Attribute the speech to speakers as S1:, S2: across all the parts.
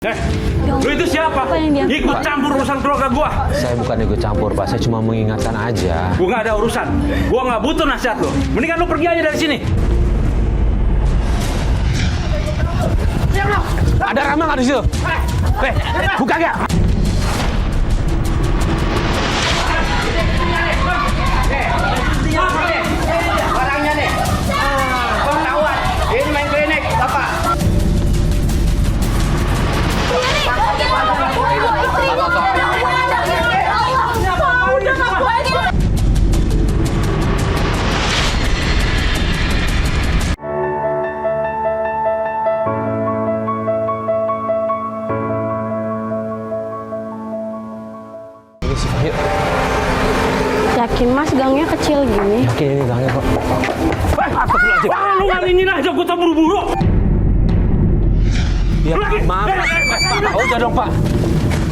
S1: Lu itu siapa? Ikut campur urusan keluarga gua.
S2: Saya bukan ikut campur, Pak. Saya cuma mengingatkan aja.
S1: Gua nggak ada urusan. Gua nggak butuh nasihat lu. Mendingan lu pergi aja dari sini.
S2: Ada Rama nggak di situ? Buka gak?
S3: Barangnya nih. Ketahuan. Ini main klinik, Bapak.
S2: Yuk.
S4: Yakin Mas gangnya kecil gini?
S2: Yakin ini gangnya kok.
S1: Lu ngalingin aja gua tak buru-buru.
S2: Ya, maaf. Pak, udah dong, Pak.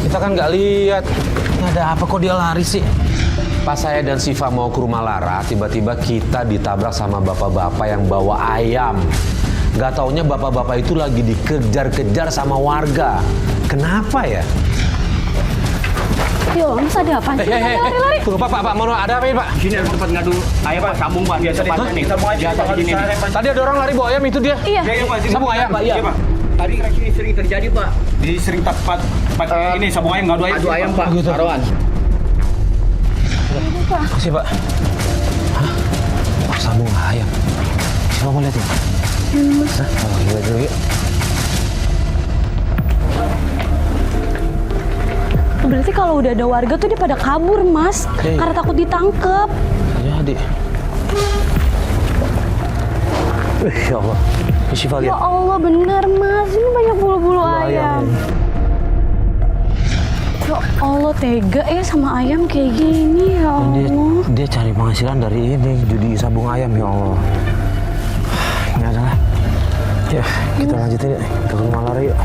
S2: Kita kan nggak lihat. Ini ada apa kok dia lari sih? Pas saya dan Siva mau ke rumah Lara, tiba-tiba kita ditabrak sama bapak-bapak yang bawa ayam. Gak taunya bapak-bapak itu lagi dikejar-kejar sama warga. Kenapa ya?
S4: Yo, Mas ada apa? Lari-lari.
S2: Tunggu, Pak. Mau ada apa ini, Pak?
S1: Sini ada tempat ngadu. Ayo Pak, sambung Pak. Biasa nih. Sambung aja Pak di sini.
S2: Tadi ada orang lari bawa ayam itu dia.
S4: Iya.
S1: Iya, Pak.
S2: Sambung ayam.
S1: Iya, Pak. Tadi ini sering terjadi, Pak. Di sering tempat ini sambung ayam ngadu ayam.
S3: Adu ayam, Pak.
S2: Gitu.
S3: Taruhan.
S2: Makasih, Pak. Hah? Oh, sambung ayam. Coba mau lihat ya? Hah? Oh, lihat dulu yuk.
S4: Berarti kalau udah ada warga tuh dia pada kabur, Mas. Karena takut ditangkep.
S2: Jadi. Ya Allah. Siva
S4: Ya
S2: lihat.
S4: Allah, bener Mas. Ini banyak bulu-bulu ayam. Ya Allah, tega ya sama ayam kayak gini. Ya Allah.
S2: Dia cari penghasilan dari ini, judi sabung ayam, ya Allah. Ini adalah. Ya, kita lanjutin yuk. Kita ke rumah Lara yuk.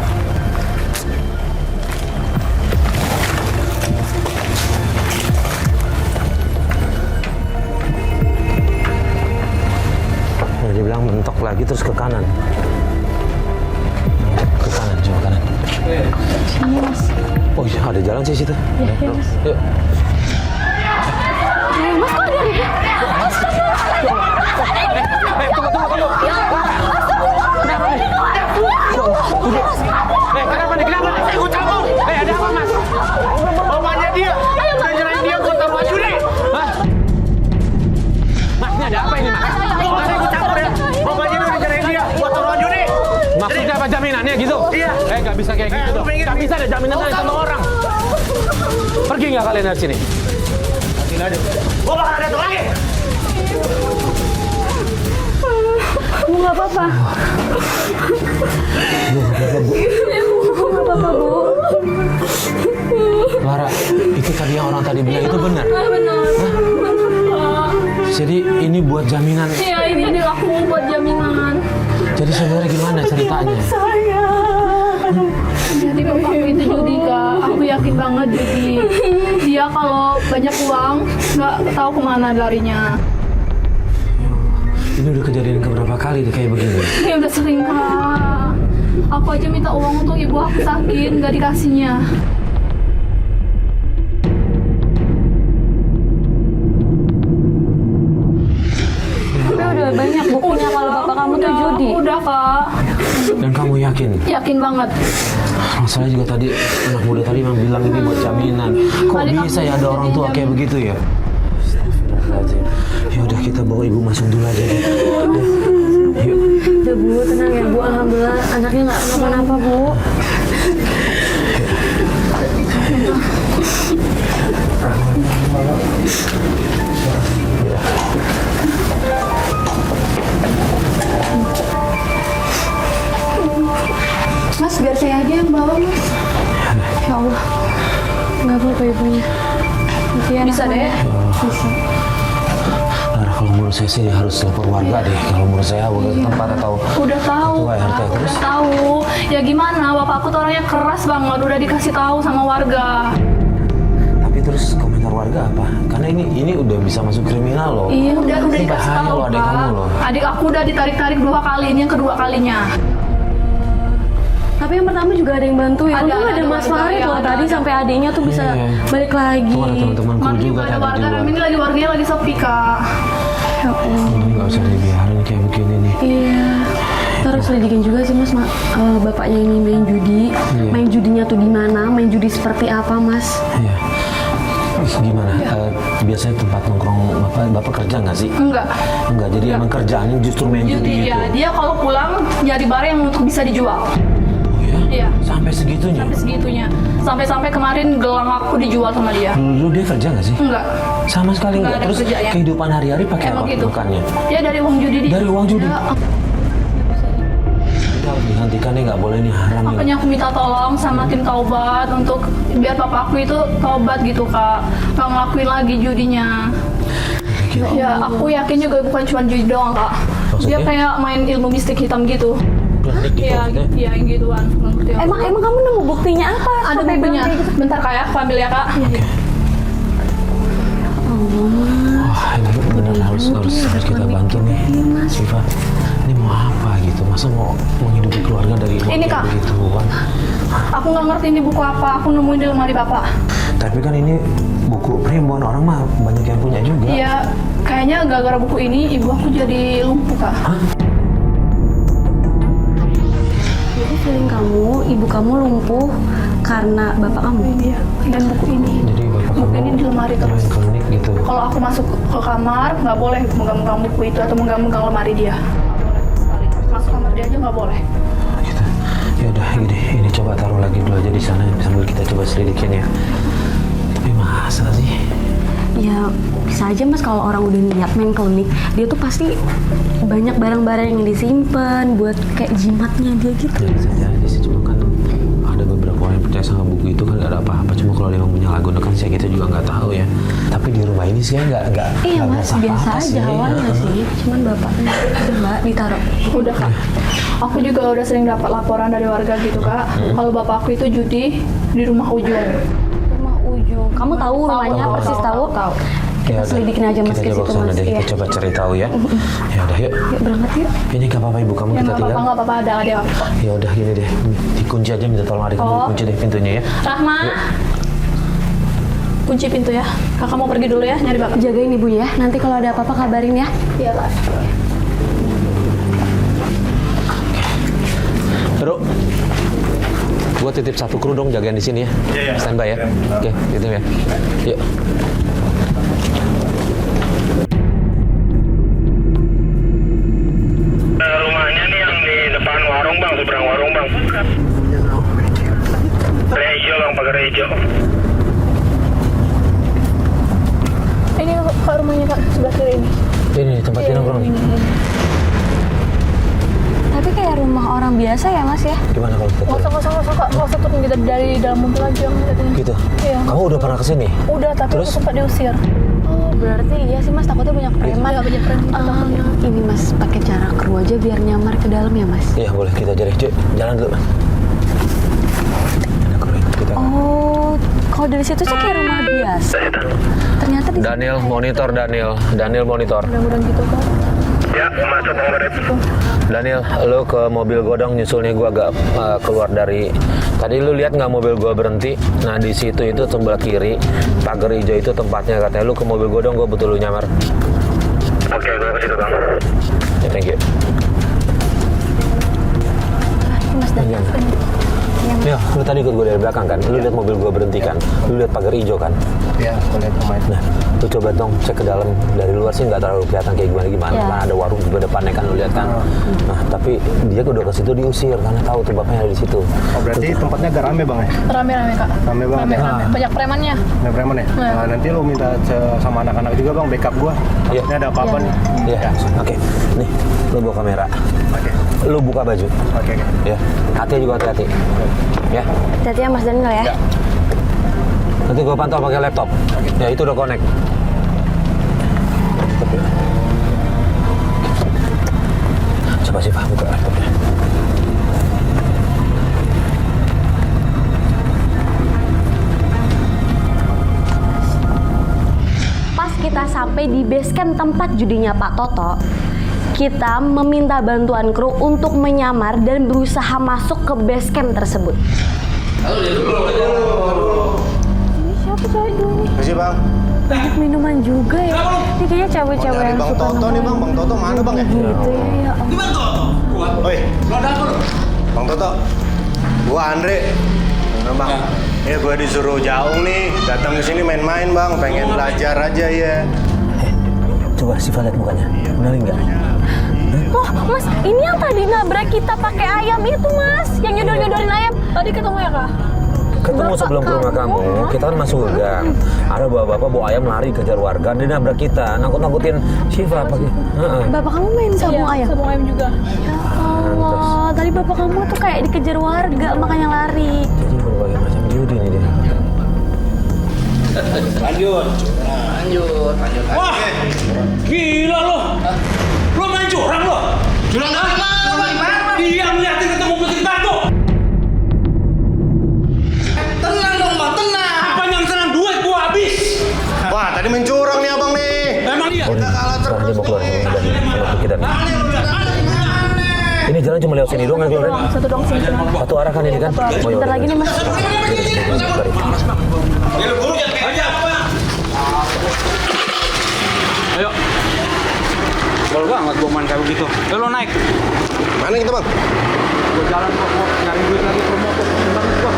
S2: Dia bilang mentok lagi terus ke kanan. Ke kanan, coba kanan.
S4: Sini, Mas.
S2: Oh iya, ada jalan sih situ.
S4: Iya, Mas.
S2: Yuk.
S4: Mas, kok ada?
S2: Tunggu. Kenapa nih?
S3: Ikut campur.
S2: Ada apa, Mas?
S3: Bapaknya dia. Udah nyerahin dia, gua taruh aja deh.
S2: Hah? Mas, ini ada apa ini, Mas?
S3: Masa ikut campur ya? Bapaknya udah nyerahin dia, gua taruh aja deh.
S2: Maksudnya apa jaminannya gitu?
S3: Iya.
S2: Nggak bisa kayak gitu dong. Nggak bisa ada jaminan dari sama orang. Pergi nggak kalian dari sini?
S3: Gua bakal datang lagi.
S4: Bu, nggak apa-apa. Nggak apa-apa, Bu.
S2: Lara, itu tadi yang orang tadi bilang itu benar?
S4: Benar.
S2: Jadi ini buat jaminan.
S4: Iya, ini aku buat jaminan.
S2: Jadi sebenarnya gimana ceritanya?
S5: Jadi bapakku itu judi, Kak. Aku yakin banget judi. Dia kalau banyak uang nggak tahu kemana larinya.
S2: Ini udah kejadian keberapa kali nih kayak begini?
S5: Ya udah sering, Kak. Aku aja minta uang untuk ibu aku sakit, nggak dikasihnya.
S4: Tapi udah banyak buktinya kalau bapak kamu tuh judi.
S5: Udah, Kak.
S2: Dan kamu yakin?
S5: Yakin banget.
S2: Masalahnya juga tadi anak muda tadi memang bilang ini buat jaminan. Kok
S5: Balik
S2: bisa
S5: aku
S2: ya ada orang tua kayak begitu ya? Astagfirullahaladzim. Ya udah kita bawa ibu masuk dulu aja deh. Yuk.
S4: Udah, Bu, tenang ya, Bu. Alhamdulillah anaknya nggak kenapa-napa, Bu.
S5: Mas, biar saya aja yang bawa, Mas.
S4: Ya Allah. Nggak apa-apa ibunya.
S5: Bisa deh.
S4: Bisa.
S2: Lara, kalau menurut saya sih harus lapor warga deh. Kalau menurut saya tempat atau
S5: Udah tahu,
S2: ketua RT
S5: Kak.
S2: terus.
S5: Udah tahu. Ya gimana? Bapakku tuh orangnya keras banget. Udah dikasih tahu sama warga.
S2: Tapi terus komentar warga apa? Karena ini udah bisa masuk kriminal loh.
S5: Iya, udah
S2: Ini
S5: dikasih
S2: bahaya
S5: tahu,
S2: loh adik
S5: Pak.
S2: kamu loh.
S5: Adik aku udah ditarik-tarik 2 kali, ini yang kedua kalinya.
S4: Tapi yang pertama juga ada yang bantuin. Untung ada Mas
S5: warga,
S4: Farid
S5: ya,
S4: loh tadi sampai adiknya tuh bisa
S2: Iya.
S4: balik lagi.
S2: Tuh ada teman-temanku
S5: Kemarin
S2: juga
S5: juga ada
S2: tadi di
S5: warga,
S2: luar.
S5: ini lagi warganya lagi sepi kak.
S4: Ya Allah.
S2: Ini nggak usah dibiarin kayak begini nih.
S4: Iya. Terus selidikin juga sih Mas, bapaknya ini main judi.
S2: Iya.
S4: Main judinya tuh di mana? Main judi seperti apa Mas?
S2: Iya. Terus gimana? Biasanya tempat nongkrong bapak kerja nggak sih?
S5: Enggak.
S2: Enggak, jadi emang kerjaannya justru main judi
S5: Judi
S2: gitu.
S5: ya, dia kalau pulang nyari barang yang untuk bisa dijual.
S2: Oh ya?
S5: Iya.
S2: Sampai segitunya?
S5: Sampai segitunya. Sampai kemarin gelang aku dijual sama dia.
S2: Dulu dia kerja nggak sih?
S5: Enggak.
S2: Sama sekali
S5: Nggak
S2: enggak.
S5: ada
S2: Terus
S5: kerjanya.
S2: kehidupan hari-hari pakai
S5: Emang
S2: apa
S5: gitu.
S2: makannya?
S5: Ya dari uang judi dia.
S2: Dari uang judi?
S5: Ya,
S2: Kita harus dihentikan nih, nggak boleh nih, haram nih.
S5: makanya aku minta tolong sama tim taubat untuk biar papaku itu taubat gitu kak, nggak ngelakuin lagi judinya. Ya aku yakin juga bukan cuma judi doang kak. Dia
S2: Maksudnya?
S5: kayak main ilmu mistik hitam gitu.
S2: Klinik gitu
S5: Iya,
S2: maksudnya?
S5: iya yang gituan. Ngerti aku.
S4: Emang kamu nemu buktinya apa?
S5: ada
S4: Sampai
S5: buktinya.
S4: bilang kayak gitu?
S5: Bentar kak ya, aku ambil ya kak.
S2: Wah, ini benar harus kita bantu nih, Siva. Ini mau apa gitu? Masa mau menghidupi keluarga dari uang
S5: Ini,
S2: kayak
S5: Kak.
S2: begituan?
S5: Aku nggak ngerti ini buku apa. Aku nemuin di lemari bapak.
S2: Tapi kan ini buku primbon, orang mah banyak yang punya juga.
S5: Iya, kayaknya gara-gara buku ini ibu aku jadi lumpuh kak.
S4: Jadi feeling kamu, ibu kamu lumpuh karena bapak kamu?
S5: Iya, dan buku ini.
S2: Jadi bapak
S5: Buku
S2: kamu
S5: ini di lemari terus.
S2: main klinik gitu.
S5: Kalau aku masuk ke kamar, nggak boleh megang-megang buku itu atau megang-megang lemari dia. Nggak boleh sekali. Masuk kamar dia aja nggak boleh.
S2: Gitu. Ya udah gini, ini coba taruh lagi dulu aja di sana sambil kita coba selidikin ya. Tapi masa sih?
S4: Ya bisa aja Mas, kalau orang udah niat main klinik, dia tuh pasti banyak barang-barang yang disimpan buat kayak jimatnya dia gitu.
S2: Ya bisa jadi sih, cuma kan ada beberapa orang yang percaya sama buku itu kan nggak ada apa-apa. Cuma kalau dia memang punya lagu kan saya kita juga nggak tahu ya. Tapi di rumah ini sih nggak
S4: Iya
S2: nggak
S4: Mas, biasa
S2: apa-apa
S4: aja awalnya sih. Cuman bapaknya udah Mbak ditaruh.
S5: Udah kak. Aku juga udah sering dapat laporan dari warga gitu kak. Kalau bapakku itu judi di rumah ujung.
S4: Rumah ujung. Kamu tahu rumahnya persis tahu?
S5: Tahu.
S4: Kita selidikin aja Mas
S2: kita
S4: ke
S2: coba
S4: situ
S2: kesana
S4: Mas.
S2: deh,
S4: Iya.
S2: kita coba cari tahu ya. Ya udah yuk.
S4: Yuk berangkat yuk.
S2: Ini nggak apa-apa ibu kamu
S5: Ya
S2: kita
S5: nggak
S2: tinggal.
S5: apa-apa ada apa.
S2: Ya udah gini deh, dikunci aja, minta tolong adik kamu
S5: Oh.
S2: kunci deh pintunya ya.
S5: Rahma. Kunci pintu ya. Kakak mau pergi dulu ya nyari bapak.
S4: Jagain ibunya ya. Nanti kalau ada apa-apa kabarin ya.
S5: Iya kak.
S2: Bro, gua titip satu kru dong jagain di sini ya.
S1: Iya.
S2: Standby ya. Oke, gitu ya. Yuk.
S3: Rumahnya nih yang di depan warung bang, seberang warung bang. Pagar hijau bang, pagar hijau.
S5: Ini kak rumahnya kak sebelah kiri ini.
S2: Ini tempat
S5: Iya,
S2: kita nongkrong nih.
S4: Tapi kayak rumah orang biasa ya Mas ya.
S2: Gimana kalau kita
S5: Nggak
S2: turun?
S5: usah kak. Nggak usah turun kita dari dalam mobil aja.
S2: Gitu.
S5: Iya.
S2: Kamu udah pernah kesini?
S5: Udah tapi
S2: Terus?
S5: aku sempat diusir.
S4: Oh berarti iya sih Mas, takutnya banyak preman.
S5: Iya, banyak preman.
S4: Ini Mas pakai cara kru aja biar nyamar ke dalam ya Mas.
S2: Iya boleh, kita jadi cuy. Jalan dulu. Ada kru ini, kita.
S4: Oh, kalau dari situ sih kayak rumah biasa. Ternyata di
S2: Daniel monitor, Daniel monitor.
S5: Mudah-mudahan gitu kak.
S3: Ya, masuk bang Karet.
S2: Daniel, lo ke mobil godong nyusul nih, gua agak keluar dari. Tadi lu lihat nggak mobil gua berhenti? Nah di situ itu sebelah kiri pagar hijau itu tempatnya, katanya lu ke mobil godong, gua betul lu nyamar.
S3: Oke, gue ke situ bang.
S2: Ya thank you.
S4: Mas datang.
S2: Ya, lu tadi ikut gue dari belakang kan? Lu lihat mobil gue berhenti kan? Lu lihat pagar hijau kan?
S1: Iya, aku lihat pemain.
S2: Nah, lu coba dong cek ke dalam. Dari luar sih nggak terlalu kelihatan kayak gimana-gimana.
S4: Ya.
S2: Kan ada warung di depannya kan, lu lihat kan? Nah, tapi dia udah ke situ diusir karena tahu tuh bapaknya ada di situ.
S1: Oh, berarti tempatnya agak rame bang ya?
S5: Rame-rame kak.
S1: Rame banget ya?
S5: Rame. Banyak premannya.
S1: Nah, preman ya?
S5: Iya.
S1: Nah, nanti lo minta sama anak-anak juga bang, backup gua.
S2: Iya.
S1: Takutnya ada apa-apa nih.
S2: Ya, oke. Nih, lu bawa kamera.
S1: Oke.
S2: Lu buka baju.
S1: Oke.
S2: Ya, hati juga hati-hati. Ya,
S4: Hati-hati ya Mas Daniel ya.
S2: nanti gue pantau pakai laptop. Ya, itu udah connect. Coba sih Pak, buka laptopnya.
S4: Pas kita sampai di base camp tempat judinya Pak Toto, kita meminta bantuan kru untuk menyamar dan berusaha masuk ke base camp tersebut. Ini siapa cewek dulu nih?
S3: Masih bang.
S4: Banyak minuman juga ya. Ini kayaknya cewek-cewek yang
S3: Bang
S4: suka
S3: Toto nih bang. Bang Toto mana bang ya?
S4: gitu ya.
S3: Oi. Bang Toto. Gua Andre. Nah, bang. Ya gua disuruh jauh nih. Datang ke sini main-main bang. Pengen belajar aja ya.
S6: Coba Siva lihat mukanya, kenalin nggak?
S4: Loh, Mas, ini yang tadi nabrak kita pakai ayam itu, Mas. Yang nyodor-nyodorin ayam. Tadi ketemu ya, Kak?
S6: Ketemu sebelum ke rumah kamu, kita kan masuk ke gang. Ada bapak-bapak bawa ayam lari kejar warga, dia nabrak kita, nakut-nakutin Siva pakai.
S4: Bapak kamu main sabung ayam?
S5: Sabung ayam juga.
S4: Ya Allah, tadi bapak kamu tuh kayak dikejar warga, makanya lari.
S6: Jadi berbagai macam judi nih dia.
S1: Lanjut.
S2: Wah, gila lo. Lo main curang lo.
S1: Curang apa?
S2: Dia ngeliatin ketemu putih batu.
S1: Tenang dong bang, tenang.
S2: Apa yang senang duit gua habis.
S3: Wah tadi main curang nih abang nih.
S2: Emang iya.
S6: Oh, sekarang dia mau keluar dari pondok kita nih. Ini jalan cuma lewat sini doang kan keluar?
S5: Satu dong sini.
S6: Satu arah kan ini kan? Oh,
S4: Bentar lagi nih, Mas.
S2: Ayo. Bol banget gua main kayak begitu. Ayo lo naik.
S3: Mana kita bang?
S2: Gua jalan kok mau nyari duit lagi promotor banget gua.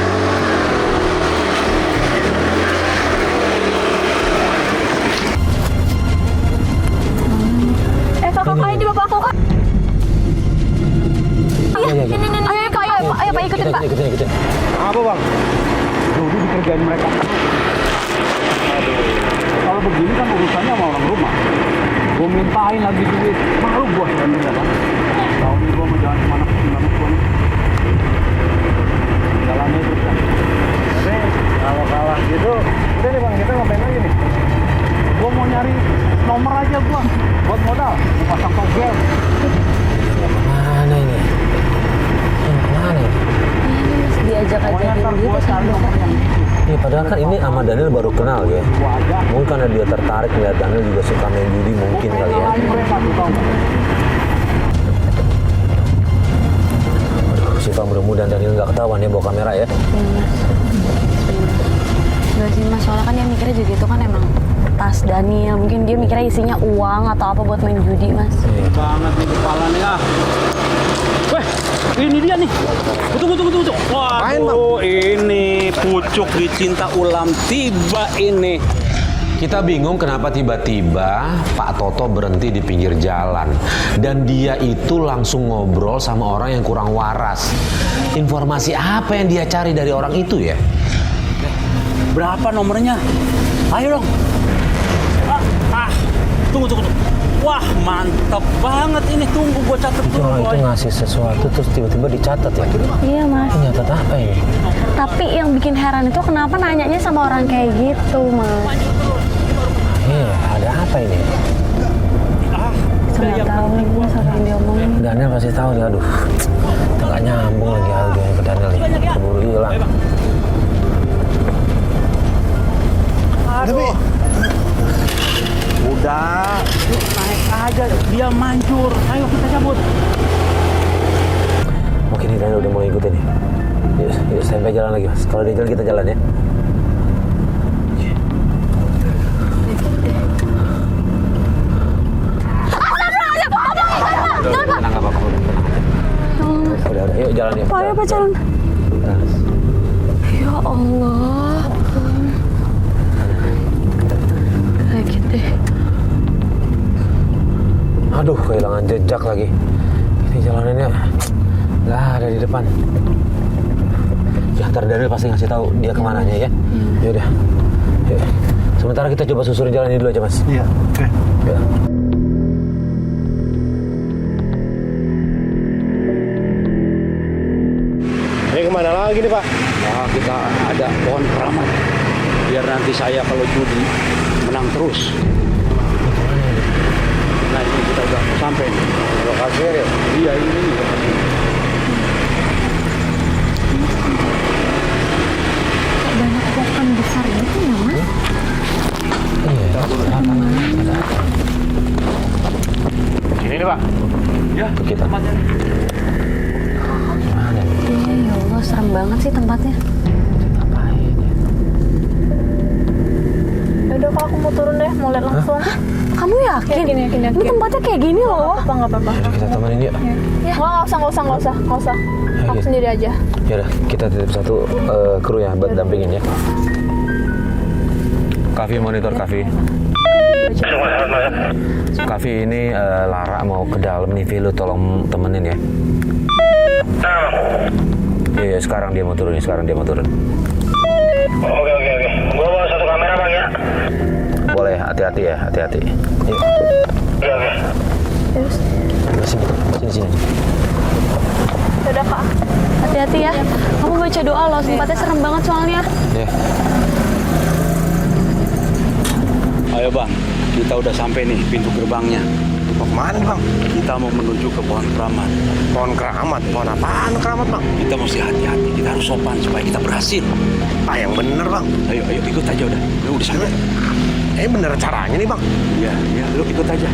S5: Kakak ini bapak aku, Kak.
S6: Iya.
S5: Ayo, Kak, ayo, Pak, ikutin, Pak.
S6: Ikutin.
S1: Apa bang? Judi dikerjain mereka. Aduh. Kalau begini kan urusannya sama orang rumah. Gue mintain lagi duit. Malu gue sebenarnya kan. Tahun ini gue mau jalan kemana gue nih. Jalannya terus kan. Tapi kalau kalah gitu, udah nih bang, kita ngapain lagi nih? Gue mau nyari nomor aja gue. Buat modal, mau pasang togel.
S6: Mana ini? Mana ini?
S4: Ini Mas diajak aja
S1: Pokoknya ntar
S4: gitu
S1: gue cari nomor yang gitu.
S6: Iya, padahal kan ini sama Daniel baru kenal ya. Mungkin karena dia tertarik melihat Daniel juga suka main judi mungkin kali ya. Aduh, Siva mudah-mudahan Daniel nggak ketahuan ya bawa kamera ya.
S4: Enggak sih, Mas. Soalnya kan dia mikirnya juga itu kan emang tas Daniel. Mungkin dia mikirnya isinya uang atau apa buat main judi, Mas.
S1: Banget nih kepalanya. Weh, ini dia nih. Tunggu. Waduh, ini pucuk dicinta ulam tiba ini.
S2: Kita bingung kenapa tiba-tiba Pak Toto berhenti di pinggir jalan. Dan dia itu langsung ngobrol sama orang yang kurang waras. Informasi apa yang dia cari dari orang itu ya?
S1: Berapa nomornya? Ayo dong. Tunggu. Wah, mantap banget ini. Tunggu gua catat
S6: Itu
S1: dulu.
S6: orang itu ngasih sesuatu terus tiba-tiba dicatat ya.
S4: Iya, Mas.
S6: Ini nyatat apa ini?
S4: Tapi yang bikin heran itu kenapa nanyanya sama orang kayak gitu, Mas?
S6: Iya, ada apa ini?
S4: Saya nggak tahu nih, Mas, apa yang dia omongin.
S6: Daniel pasti tahu nih, aduh. Kita nggak nyambung lagi audionya ke Daniel nih. Keburu hilang.
S1: Aduh. Udah, yuk naik aja. Dia manjur. Ayo kita cabut.
S6: Mungkin ini Daniel udah mulai ikutin nih. Yuk sampai jalan lagi, Mas. Kalau dia jalan kita jalan ya.
S2: Tenang, nggak apa-apa.
S6: Udah, yuk jalan ya.
S4: Pak, ayo Pak, jalan. Ya Allah. Sakit deh.
S6: Aduh, kehilangan jejak lagi. Ini jalanannya lah ada di depan. Ya, ntar Daniel pasti ngasih tahu dia kemananya ya. Ya udah. Yuk. Sementara kita coba susurin jalan ini dulu aja, Mas.
S3: Iya, oke.
S6: Ya.
S3: Ini kemana lagi nih Pak?
S1: Nah, kita ada pohon keramat. Biar nanti saya kalau judi menang terus. Nah, ini kita udah sampai nih.
S3: Lokasinya ya?
S1: Iya, ini.
S4: Banyak pohon besar gitu ya, Mas?
S6: Iya.
S3: Sini nih
S1: Pak. Ya,
S2: ke kita.
S1: tempatnya.
S2: Mana nih?
S4: Ya Allah, serem banget sih tempatnya.
S2: Ngapain ya?
S5: Yaudah Kak, aku mau turun deh, mau lihat langsung.
S4: Kamu yakin?
S5: Yakin.
S4: Ini tempatnya kayak gini loh.
S5: Nggak apa-apa.
S2: Yaudah, kita temenin yuk.
S5: Nggak usah. Aku
S2: gitu.
S5: sendiri aja.
S2: Yaudah, kita titip satu kru ya buat dampingin ya. Kavi, monitor Kavi. Kavi, ini Lara mau ke dalam nih, Vi, lu tolong temenin ya. Iya, sekarang dia mau turun.
S3: Oke. Gua bawa satu kamera bang ya.
S2: Boleh, hati-hati ya, hati-hati. Yuk.
S3: Oke.
S2: Sini.
S5: Yaudah Kak.
S4: Hati-hati ya. Kamu baca doa loh, tempatnya serem banget soalnya.
S2: Ya.
S1: Ayo Bang, kita udah sampai nih pintu gerbangnya.
S3: Mau kemana bang?
S1: Kita mau menuju ke pohon keramat.
S3: Pohon keramat? Pohon apaan keramat bang?
S1: Kita mesti hati-hati, kita harus sopan supaya kita berhasil.
S3: Ah yang bener bang.
S1: Ayo ikut aja udah. Udah sampai.
S3: Bener caranya nih bang.
S1: Iya, lu ikut aja.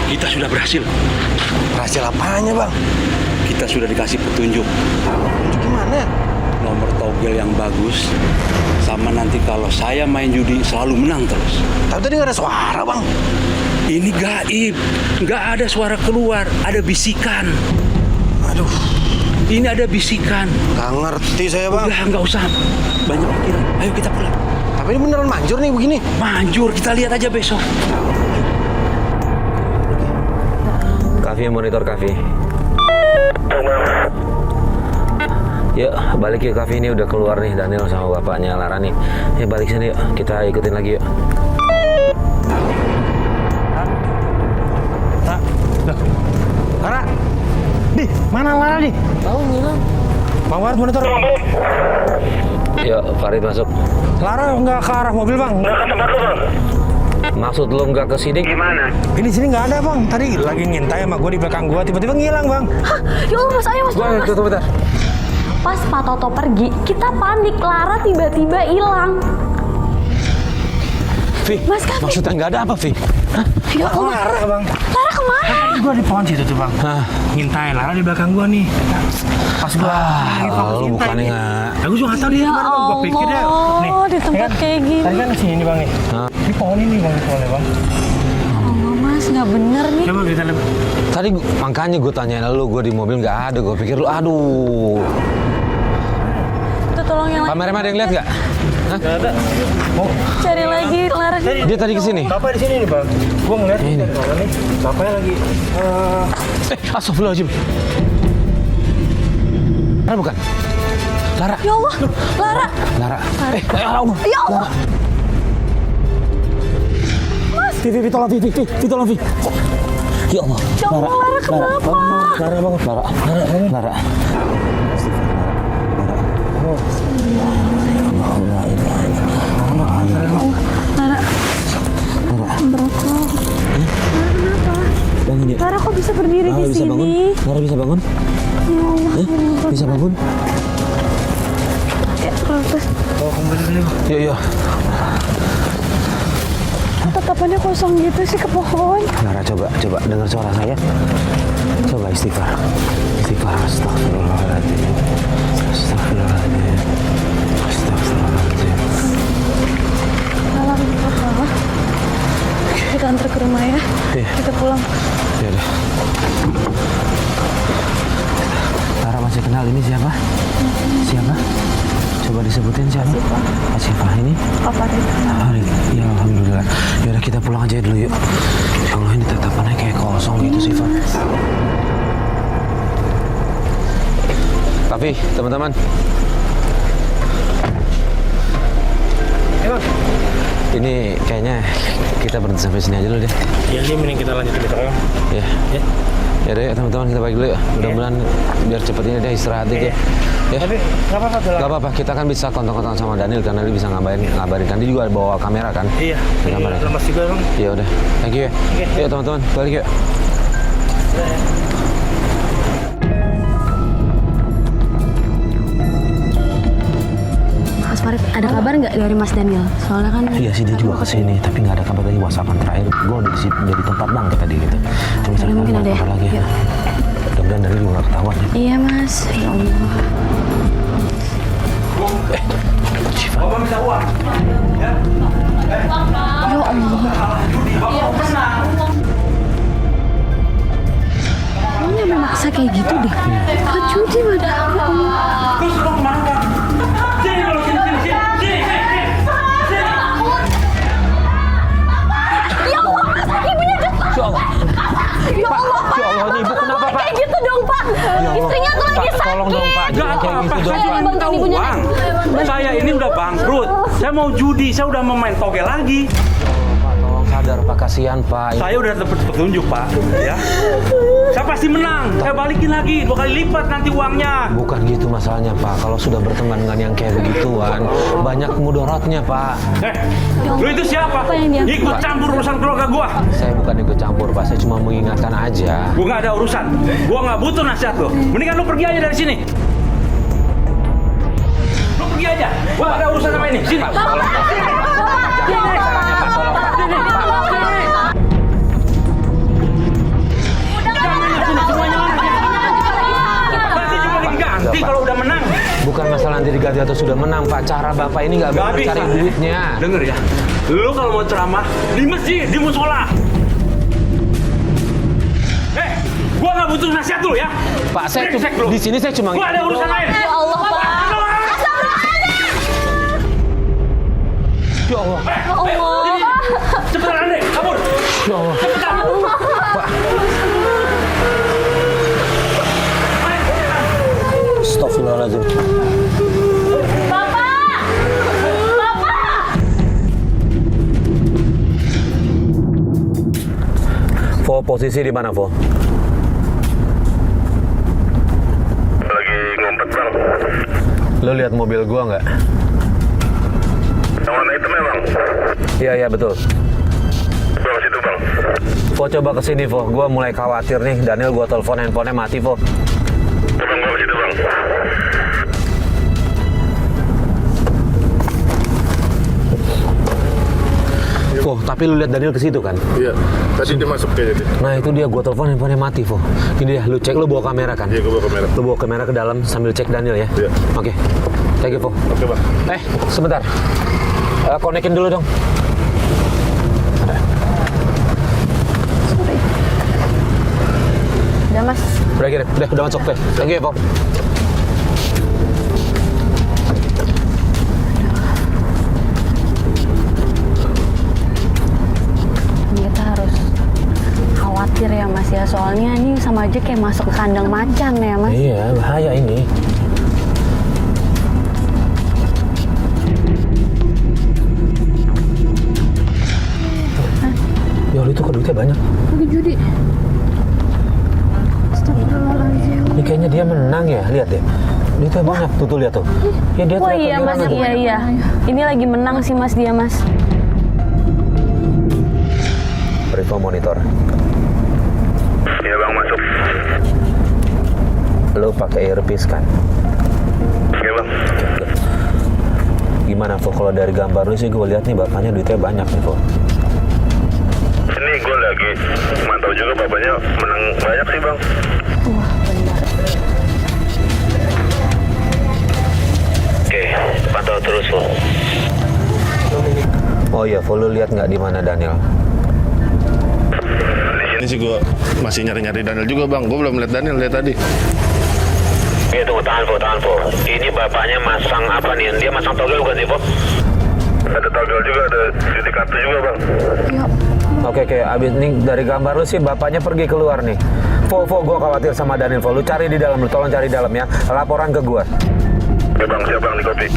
S1: Kita sudah berhasil.
S3: Berhasil apanya bang?
S1: Kita sudah dikasih petunjuk.
S3: Itu gimana?
S1: Nomor togel yang bagus. Sama nanti kalau saya main judi selalu menang terus.
S3: Tapi tadi nggak ada suara bang.
S1: Ini gaib. Nggak ada suara keluar. Ada bisikan.
S3: Aduh,
S1: Ini ada bisikan.
S3: nggak ngerti saya bang.
S1: Udah, nggak usah banyak pikiran. Ayo kita pulang.
S3: Tapi ini beneran manjur nih begini.
S1: Manjur, kita lihat aja besok.
S2: Kavi, monitor Kavi. Yuk, balik yuk. Kavi ini udah keluar nih, Daniel sama bapaknya Lara nih. Ya balik sini yuk, kita ikutin lagi yuk.
S3: Lara, di mana Lara di?
S6: Tahu ngilang.
S3: Bang Waris monitor.
S2: Yuk, Farid masuk.
S3: Lara nggak ke arah mobil bang.
S2: Maksud lu nggak ke sini gimana?
S3: Ini sini nggak ada bang. Tadi lagi ngintai sama gue di belakang gue, tiba-tiba ngilang bang.
S4: Hah? Ya Allah, Mas.
S2: Tunggu bentar.
S4: Pas Pak Toto pergi, kita panik. Lara tiba-tiba hilang.
S2: Vi,
S4: Mas Kavi.
S2: maksudnya nggak ada apa, Vi?
S4: Ya Allah.
S3: Lara bang.
S4: Lara kemana?
S3: Gue di pohon situ tuh bang.
S2: Hah?
S3: Ngintai Lara di belakang gue nih. Pas gue lagi fokus
S2: Lu
S3: ngintai
S2: bukannya
S3: nih.
S2: nggak...
S3: Aku juga nggak tahu dia
S4: Ya
S3: kemana bang. Gue pikir dia nih.
S4: Allah, di tempat kayak gini.
S3: Tadi kan kesini nih bang nih.
S2: Hah?
S3: Di pohon ini bang soalnya bang.
S4: Oh, Mas, nggak bener nih.
S3: Coba kita lihat.
S2: Tadi makanya gue tanyain lu, gue di mobil nggak ada. Gue pikir lu, aduh.
S4: Tuh, tolong yang lain.
S2: Kameramen ada yang lihat nggak? Hah?
S3: Nggak ada. Oh,
S4: Cari lagi Lara.
S2: Dia tadi kesini.
S3: bapak di sini nih bang. Gue ngeliat
S2: Ini.
S3: dari mana nih. Bapaknya lagi.
S2: Astagfirullahaladzim. Lara bukan? Lara.
S4: Ya Allah, Lara.
S2: Lara. Ya Allah.
S4: Ya Allah.
S2: Vi, tolong, Vi, tolong, Vi. Ya Allah.
S4: Ya Allah, Lara kenapa?
S2: Lara bangun. Lara.
S4: Lara. Berapa?
S2: Bangun yuk.
S4: Lara kok bisa berdiri di
S2: Bisa bangun?
S4: sini?
S2: Lara bisa bangun?
S4: Ya Allah.
S2: Bisa bangun?
S4: Ya, terus.
S2: Yuk.
S4: Tatapannya kosong gitu sih ke pohon.
S2: Lara, coba dengar suara saya. Coba istighfar. Astagfirullahaladzim.
S4: Alam apa? Kita antar ke rumah ya.
S2: Iya.
S4: Kita pulang.
S2: Ya udah. Lara masih kenal ini siapa? Siapa? Coba disebutin siapa? Siapa ini?
S4: Papa deh.
S2: Farid. Ya alhamdulillah. Ya udah kita pulang aja dulu yuk. Ya Allah, ini tatapannya kayak kosong gitu sih, Pak. Tapi teman-teman. Ini kayaknya kita berhenti sampai sini aja dulu deh.
S3: Ya sih, mending kita lanjut besok ya.
S2: Ya. Ya deh teman-teman, kita balik dulu ya. Mudah-mudahan biar cepet ini dia istirahat dikit. Ya.
S1: Tapi nggak apa-apa.
S2: Gak apa-apa, kita kan bisa kontak-kontak sama Daniel karena dia bisa ngabarin kan dia juga bawa kamera kan.
S1: Iya.
S2: Di kamera.
S1: Lemas juga bang.
S2: Ya udah, thank you ya. Yuk teman-teman, balik yuk.
S4: Mas Farid, ada kabar nggak dari Mas Daniel? Soalnya kan
S6: Iya sih dia juga kesini, tapi nggak ada kabar dari WhatsAppan terakhir. Gue udah di tempat bangke tadi gitu. Cuma
S4: Ada
S6: sekarang
S4: mungkin
S6: nggak
S4: ada ya?
S6: kabar lagi.
S4: Yuk.
S6: Mudah-mudahan dari juga nggak ketahuan ya.
S4: iya Mas, ya Allah.
S1: Bapak minta uang.
S4: Ya Allah. Kayaknya memaksa kayak gitu deh. Kok judi padahal.
S1: Terus lo kemana? Sini lo, sini.
S4: Ya Allah, Mas, ibunya jatuh.
S2: Ya Allah.
S4: Ya Allah, Pak.
S2: Ya Allah, ini ibu kenapa, Pak?
S4: Kayak gitu dong, Pak. Istrinya tuh lagi
S2: Pak,
S4: sakit.
S2: tolong dong Pak, jangan kayak gitu dong
S1: Saya
S2: Pak.
S1: minta
S4: ibunya.
S1: uang. Saya ini udah bangkrut. Saya mau judi, saya udah mau main toge lagi.
S2: Pak, tolong sadar Pak, kasihan Pak.
S1: Saya udah dapat petunjuk Pak, ya. Saya pasti menang. Saya balikin lagi 2 kali lipat nanti uangnya.
S2: Bukan gitu masalahnya Pak, kalau sudah berteman dengan yang kayak begituan, banyak mudaratnya Pak.
S1: Lu itu siapa?
S4: Apa yang dia-
S1: Ikut campur urusan keluarga gua.
S2: Saya bukan ikut campur Pak, saya cuma mengingatkan aja.
S1: Gua nggak ada urusan. Gua nggak butuh nasihat lo. Mendingan lu pergi aja dari sini. Lu pergi aja. Gua nggak ada urusan sama ini. Sini.
S2: Tolong Pak. Masalahnya Pak, tolong Pak.
S1: Sini. Nanti cuma diganti kalau udah menang.
S2: Bukan masalah nanti diganti atau sudah menang Pak, cara Bapak ini nggak
S1: Nggak
S2: bisa
S1: bisa.
S2: cari duitnya.
S1: Dengar ya. Lu kalau mau ceramah di masjid, di musola. Gua nggak butuh nasihat lu ya.
S2: Pak, saya
S1: Brengsek lu.
S2: di sini saya cuma
S1: Gua ada urusan lain.
S4: Ya Allah, Pak.
S2: Ya Allah.
S1: Cepetan Andre, kabur.
S2: Ya Allah.
S1: Cepetan.
S2: Pak. Astagfirullahaladzim.
S6: Vo, posisi di mana Vo?
S7: Lagi ngumpet bang.
S6: Lo lihat mobil gua nggak?
S7: Yang warna hitam ya bang?
S6: Iya betul.
S7: Gua ke situ bang.
S6: Vo coba kesini Vo, gua mulai khawatir nih. Daniel gua telepon handphonenya mati Vo.
S7: Bang, gua ke situ bang.
S6: Vo, tapi lu lihat Daniel ke situ kan?
S7: Iya, tadi dia masuk kayaknya dia.
S6: Nah itu dia, gua telepon handphonenya mati Vo. Ini dia, lu cek, lu bawa kamera kan?
S7: Iya, gua bawa kamera.
S6: Lu bawa kamera ke dalam sambil cek Daniel ya?
S7: Iya.
S6: Oke, thank you Vo.
S7: Oke bang.
S6: Sebentar. Konekin dulu dong.
S4: Udah Mas.
S6: Udah kirim, udah masuk deh. Thank you ya Vo.
S4: Kita harus khawatir ya Mas ya. Soalnya ini sama aja kayak masuk ke kandang macan ya Mas.
S6: Iya, bahaya ini. Ya itu kok duitnya banyak.
S4: Lagi judi. Astagfirullahaladzim.
S6: Ini kayaknya dia menang ya, lihat deh. Duitnya banyak, tuh lihat tuh. Ya dia
S4: Wah
S6: teriak
S4: iya Mas,
S6: kegirangan.
S4: iya. Ini lagi menang sih Mas dia Mas.
S6: Rivo monitor.
S7: Iya bang, masuk.
S6: Lo pakai earpiece kan?
S7: Iya bang.
S6: Gimana Vo, kalau dari gambar lu sih gue lihat nih bapaknya duitnya banyak nih Vo.
S7: Ini gue lagi mantau juga bapaknya menang banyak sih bang.
S4: Wah benar.
S7: Oke, pantau terus Vo.
S6: Oh iya Vo, lu lihat nggak di mana Daniel?
S7: Di sini sih gue masih nyari-nyari Daniel juga bang. Gue belum lihat Daniel dari tadi.
S8: Oke, tunggu, tahan Po. Ini bapaknya masang apa nih? Dia masang togel bukan sih, Po?
S7: Ada togel juga, ada judi kartu juga bang.
S6: Oke, abis nih dari gambar lu sih bapaknya pergi keluar nih. Vo, gue khawatir sama Daniel Vo. Lu cari di dalam, lu tolong cari di dalam ya. Laporan ke gue.
S7: Oke bang, siap bang, di kopi.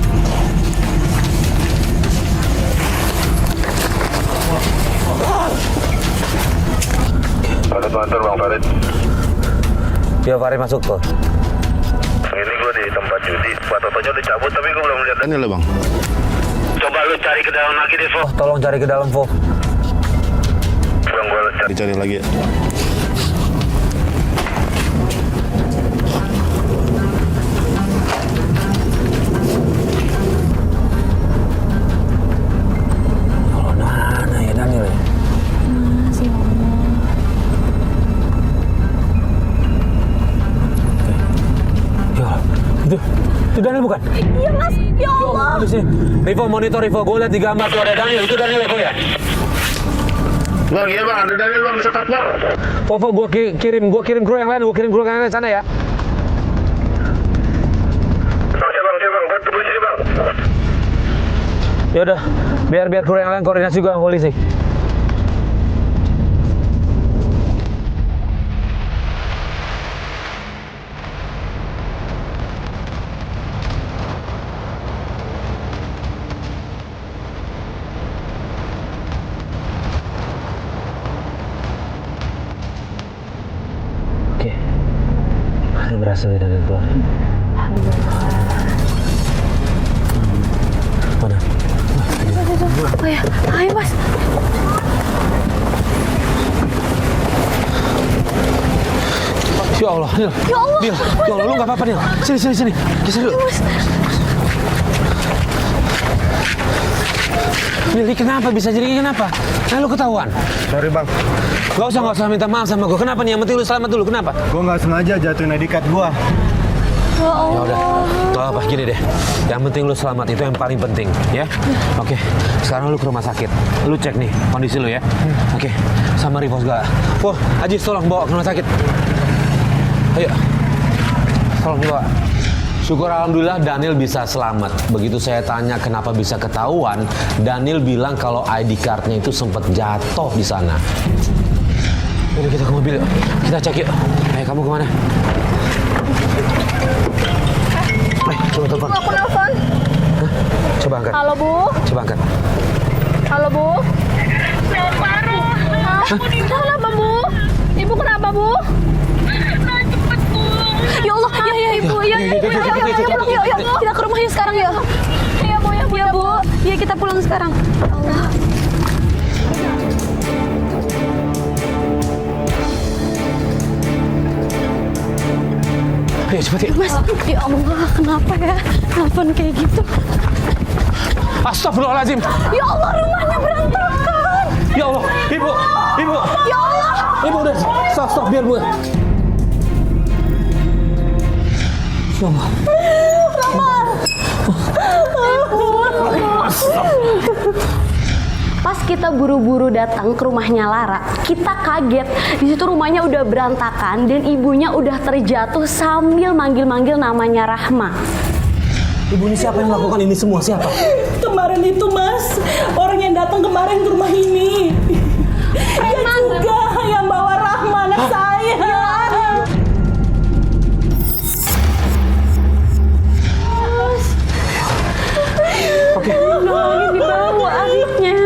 S7: Ada pengantar bang Farid.
S6: Ya Farid masuk kok.
S7: Ini gue di tempat judi. Pak Totonya udah cabut tapi gue belum lihat Daniel bang. Coba lu cari ke dalam lagi deh, Fo.
S6: Oh, tolong cari ke dalam, Fo.
S7: Bang, gue
S3: Dicari lagi ya.
S6: Kalau mana ya Daniel ya?
S4: Mas, ya Allah.
S6: Ya, itu Daniel bukan?
S4: Iya mas, ya Allah.
S6: Di sini. Rivo, monitor Rivo, gue lihat di gambar tuh ada Daniel. Itu Daniel Rivo ya?
S7: Bang, iya bang, ada Daniel bang, bisa bang.
S6: Fo, gue kirim kru yang lain, sana ya.
S7: Bang, siap bang, buat tunggu sini bang.
S6: Ya udah, biar kru yang lain koordinasi juga sama polisi. Oke, ada berhasil dari keluar. Mana?
S4: Oh ya, ayo mas.
S6: Ya Allah, Nil.
S4: Ya Allah.
S6: Nil, ya Allah, lu nggak apa-apa Nil. Sini. Geser dulu. Nil, ini kenapa bisa jadi kenapa? Nah, lu ketahuan.
S3: Sorry bang,
S6: Gak usah minta maaf sama gue. Kenapa nih? Yang penting lu selamat dulu. Kenapa?
S3: gue nggak sengaja jatuhin ID card gue.
S4: Ya Allah.
S6: Ya udah, gak apa gini deh. Yang penting lu selamat itu yang paling penting, ya. Oke, sekarang lu ke rumah sakit. Lu cek nih kondisi lu ya. Oke, sama Rivo segala. Wah, Ajis tolong bawa ke rumah sakit. Ayo, tolong bawa. Syukur alhamdulillah Daniel bisa selamat. Begitu saya tanya kenapa bisa ketahuan, Daniel bilang kalau ID card-nya itu sempat jatuh di sana. Udah kita ke mobil yuk. Kita cek yuk. Ayo kamu kemana? Coba telepon.
S5: Aku nelfon.
S6: Hah? Coba angkat.
S5: Halo Bu.
S6: Coba angkat.
S5: Halo Bu. Kenapa Bu? Ibu kenapa Bu?
S4: Ya Allah, ya ibu, ya ibu, yuk, kita ke rumah yuk sekarang yuk.
S5: Iya Bu,
S4: Ya bu, ya kita pulang sekarang. Allah.
S6: Ayo cepet yuk.
S4: Mas, ya Allah, kenapa ya? Nelfon kayak gitu.
S6: Astagfirullahaladzim.
S4: Ya Allah, rumahnya berantakan.
S6: Ya Allah, ibu.
S4: Ya Allah.
S6: Ibu udah, stop, biar bu. Ya Allah.
S4: Pas kita buru-buru datang ke rumahnya Lara, kita kaget. Di situ rumahnya udah berantakan dan ibunya udah terjatuh sambil manggil-manggil namanya Rahma.
S6: Ibu ini siapa yang melakukan ini semua? Siapa?
S9: Kemarin itu mas, orang yang datang kemarin ke rumah ini. Dia juga yang bawa Rahma anak saya.
S6: Oke.
S4: Ini dibawa adiknya.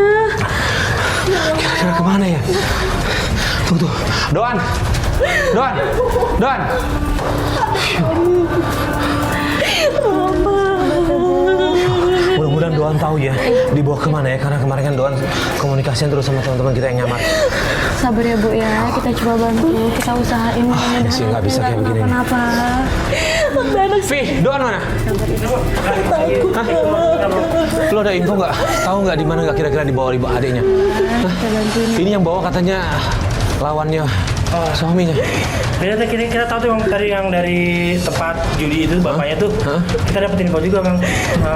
S6: Kira-kira kemana ya? Tunggu. Doan. Mudah-mudahan Doan tahu ya dibawa kemana ya, karena kemarin kan Doan komunikasian terus sama teman-teman kita yang nyamar.
S4: Sabar ya bu ya, kita coba bantu, kita usahain.
S6: Ini sih nggak bisa kayak begini.
S4: Kenapa?
S6: Vi, Doan mana? Hah? Lo ada info nggak? Tahu nggak di mana nggak kira-kira dibawa adiknya? Hah? Ini yang bawa katanya lawannya suaminya.
S10: Kita tahu tuh yang dari tempat judi itu bapaknya tuh. Kita dapat info juga bang,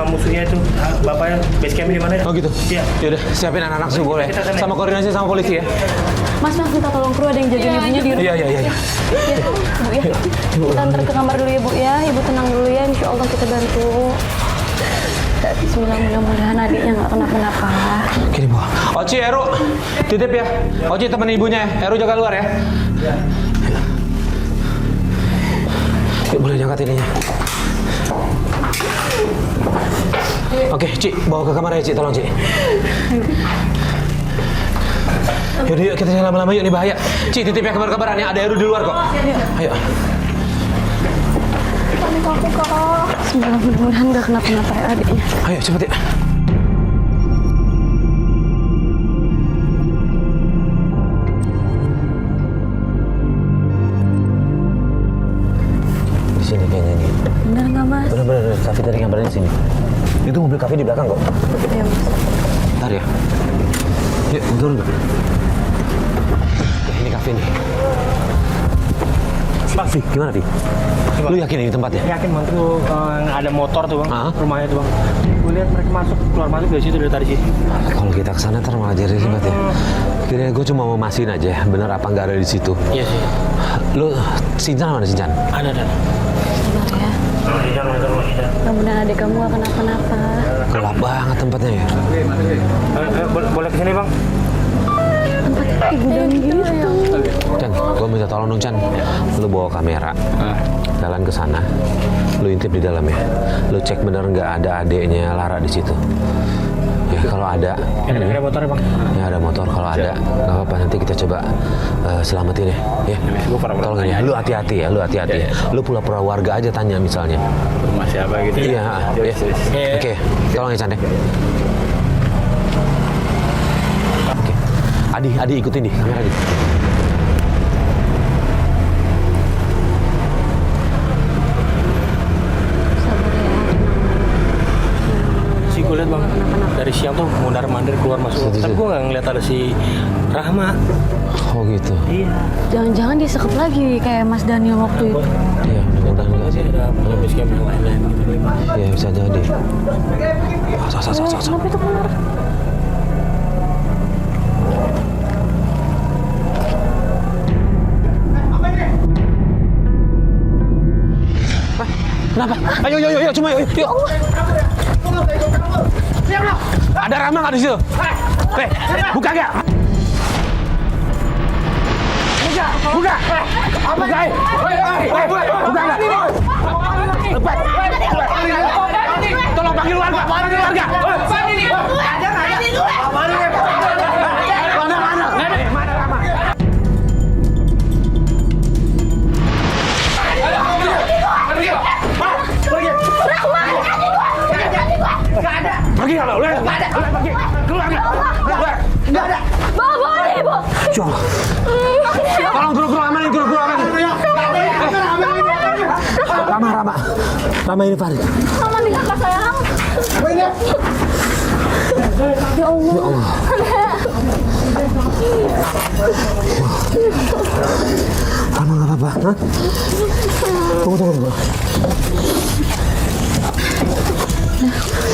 S10: musuhnya itu bapaknya base camp di mana?
S6: Oh gitu.
S10: Iya.
S6: Yaudah, siapin anak-anak semua boleh. Sama koordinasi sama polisi ya.
S4: Mas minta tolong kru, ada yang jagain ibunya di rumah.
S6: Iya.
S4: Ya, bu ya. Kita antar ke kamar dulu ya bu ya. Ibu tenang dulu ya, insya Allah kita bantu. Bismillah, mudah-mudahan adiknya nggak kenapa-napa.
S6: Gini bu. Oci, Eru, titip ya. Oci temen ibunya ya. Eru jaga luar ya. Yuk, boleh diangkat ininya. Oke, Ci, bawa ke kamar ya, Ci. Tolong, Ci. Yaudah, yuk kita jangan lama-lama yuk, ini bahaya. Ci, titip ya kabar-kabaran ya. Ada Eru di luar kok. Ayo.
S5: Aku kak.
S4: Mudah-mudahan gak kenapa-napa ya adiknya.
S6: Ayo cepet ya. Di sini kayaknya nih.
S4: Bener nggak mas?
S6: Bener. Kafe tadi gambarnya di sini. Itu mobil kafe di belakang kok.
S4: Iya mas.
S6: Bentar ya. Yuk, turun nggak? Ini kafe nih. Vi, gimana Vi? Lu yakin ini tempatnya?
S10: Yakin bang, tuh ada motor tuh bang, rumahnya tuh bang. Gue lihat mereka keluar masuk dari situ dari tadi sih.
S6: Kalau kita kesana ntar malah jadi ribet ya. Kira gue cuma mau mastiin aja, bener apa nggak ada di situ.
S10: Iya sih.
S6: Lu Sincan mana Sincan?
S10: Ada.
S4: Sabar ya. Mudah-mudahan adik kamu gak kenapa-napa.
S6: Gelap banget tempatnya ya.
S10: Boleh kesini bang?
S4: Tempatnya kayak gudang gitu.
S6: Chan, gue minta tolong dong Chan. Lu bawa kamera, jalan ke sana, lu intip di dalam ya. Lu cek bener nggak ada adeknya Lara di situ. Ya kalau ada.
S10: Ada motor ya bang?
S6: Ya ada motor, kalau ada nggak apa-apa, nanti kita coba selamatin ya. Ya. Tolong ya, lu hati-hati ya, lu hati-hati. Lu pura-pura warga aja tanya misalnya.
S7: Rumah siapa gitu
S6: Iya, ya. Oke, tolong ya Chan ya. Oke. Adi ikutin di kamera gitu.
S10: Gue lihat bang, dari siang tuh mondar-mandir keluar masuk. Tapi gue nggak ngeliat ada si Rahma.
S6: Oh gitu.
S10: Iya.
S4: Jangan-jangan disekep lagi kayak Mas Daniel waktu itu.
S6: Iya, mudah-mudahan enggak sih.
S10: Ada base camp yang lain-lain gitu.
S6: Iya, bisa jadi.
S4: Kenapa itu keluar?
S6: Kenapa? Ayo, cuma yuk. Ada Rama nggak di situ? Buka nggak? Buka nggak? Tolong panggil warga. Pergi kalau lu pergi keluar nggak ada
S4: Bawa nih bu.
S6: tolong guru amanin Rama ini Farid.
S5: Mama nih kakak sayang.
S4: Ya Allah.
S6: Rama nggak apa-apa, hah? Tunggu.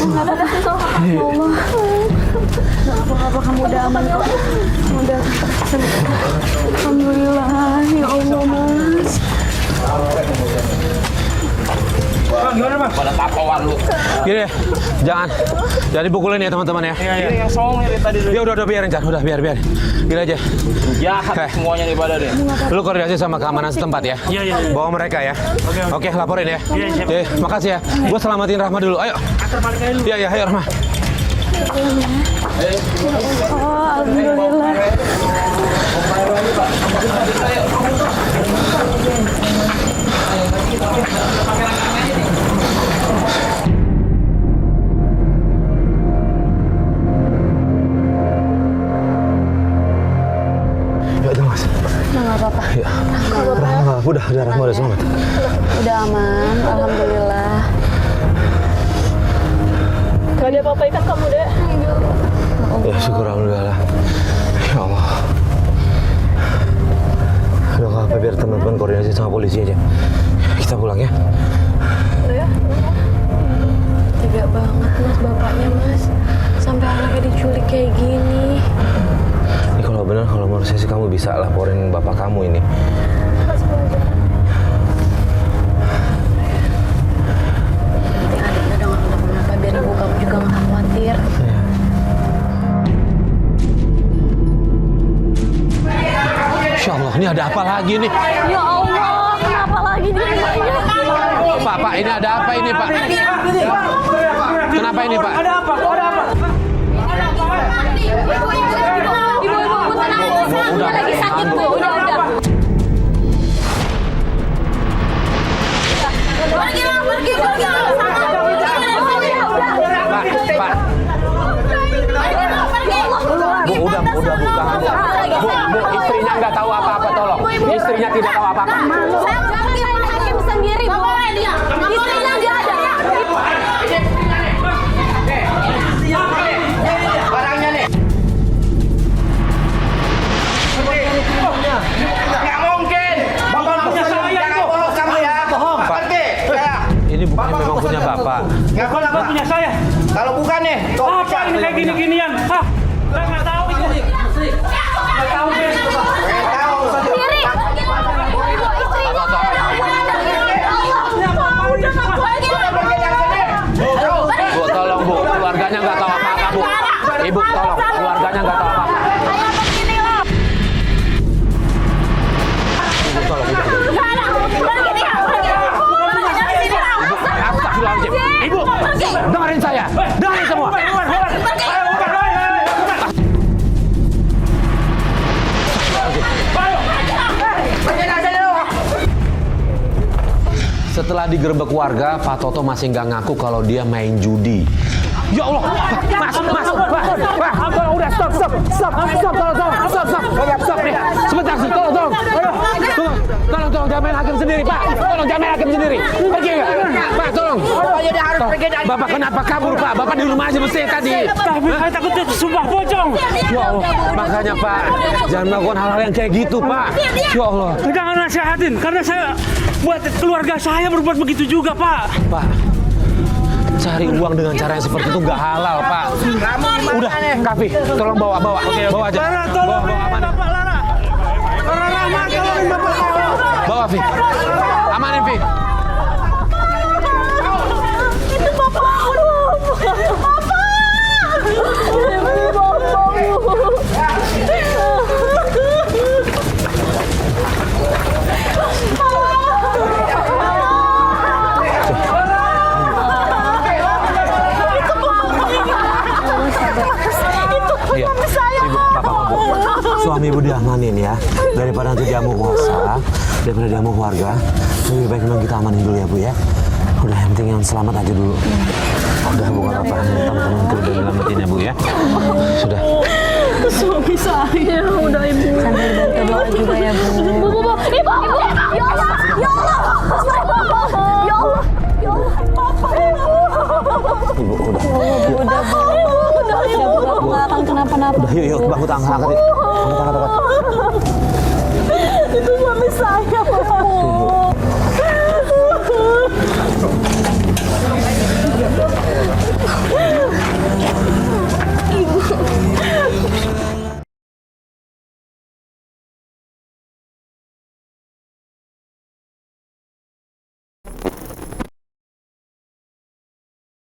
S4: Enggak apa-apa kok. Ya Allah. Apa kamu udah aman kok? Udah. Alhamdulillah. Ya Allah mas.
S10: Gimana bang?
S2: Pada tapoan lu.
S6: Gini, jangan dipukulin ya teman-teman ya.
S10: Iya. Yang songong dari tadi.
S6: Ya udah biarin Chan, biar. Gini aja.
S2: Jahat semuanya nih pada deh.
S6: Lu koordinasi sama keamanan setempat ya.
S10: Iya.
S6: Bawa mereka ya. Oke, laporin ya.
S10: Iya, siap.
S6: Oke, makasih ya. Gua selamatin Rahma dulu. Ayo.
S10: Antar balik aja dulu.
S6: Iya, ayo Rahma.
S4: Oh, alhamdulillah.
S6: Ya udah mas.
S4: Nggak apa-apa.
S6: Ya. Rahma, udah Rahma udah selamat.
S4: Udah aman, alhamdulillah.
S5: Gak ada apa-apa kan kamu deh.
S6: Ya syukur alhamdulillah. Ya Allah. Udah nggak apa, biar teman-teman koordinasi sama polisi aja. Kita pulang ya.
S4: Tega banget mas bapaknya mas. Sampai anaknya diculik kayak gini.
S6: Ini kalau benar, kalau menurut saya sih kamu bisa laporin bapak kamu ini.
S4: Adiknya udah gak kenapa-napa, biar ibu kamu juga gak khawatir.
S6: Insya Allah, ini ada apa lagi nih?
S4: Ya Allah, kenapa lagi di rumahnya?
S6: Pak, ini ada apa ini Pak? Kenapa ini Pak?
S10: Ada apa?
S4: Ibu, tenang aja, udah lagi sakit bu, udah.
S5: Pergi lah.
S2: Bu, istrinya nggak tahu apa-apa, tolong. Istrinya tidak tahu apa-apa.
S4: Saya panggil hakim sendiri, Bu. Istrinya nggak ada.
S3: Barangnya nih. Nggak mungkin. Bapak punya saya itu. Bohong kamu ya. Bohong. Pergi.
S2: Ini bukannya memang punya bapak.
S3: Nggak
S10: Bapak punya saya.
S3: Kalau bukan nih.
S10: Apa ini kayak gini-ginian? Hah? Saya nggak tahu itu. Nggak tahu deh.
S4: Sendiri.
S2: Bu, tolong Bu, keluarganya nggak tahu apa-apa Bu. Ibu, tolong, keluarganya nggak tahu apa-apa. Ibu, tolong Ibu. Astagfirullahaladzim. Ibu, dengerin saya, dengerin semua. Setelah digerebek warga, Pak Toto masih nggak ngaku kalau dia main judi. Ya Allah, Mas, udah stop nih, sebentar, tolong, jangan main hakim sendiri, Pak, tolong jangan main hakim sendiri, pergi nggak, Pak, tolong, Bapak kenapa kabur, Pak, Bapak di rumah aja mesti tadi,
S10: Tapi saya takut sumpah pocong.
S2: ya Allah, makanya Pak, jangan melakukan hal-hal yang kayak gitu, Pak, ya Allah,
S10: Jangan nasihatin, karena saya buat keluarga saya berbuat begitu juga, Pak.
S2: Pak. Cari uang dengan cara yang seperti itu nggak halal, Pak. Udah, Kavi, tolong bawa aja.
S10: Lara, tolong
S2: bawa
S10: Bapak Lara. Lara, Rahmat, tolongin Bapak.
S2: Bawa, Vi. Amanin, Vi.
S4: Itu Bapak.
S2: Iya, Ibu, Bapak, Bu. Suami Ibu diamanin ya. Daripada nanti dia mau kuasa, daripada dia mau keluarga, lebih baik memang kita amanin dulu ya, Bu ya. Udah, yang penting yang selamat aja dulu. Udah, bukan apa, teman-teman udah nyelamatin ya, Bu ya. Sudah.
S9: Suami saya udah Ibu.
S4: Sambil bantu doa juga ya, Bu. Ibu. Ya Allah. Ya Allah. Ya Allah. Ya Allah. Papa, Ibu.
S2: Ibu, udah.
S4: Udah, Bu. Ibu nggak akan kenapa-napa.
S2: Udah, yuk, bangun, angkat.
S9: Itu suami saya.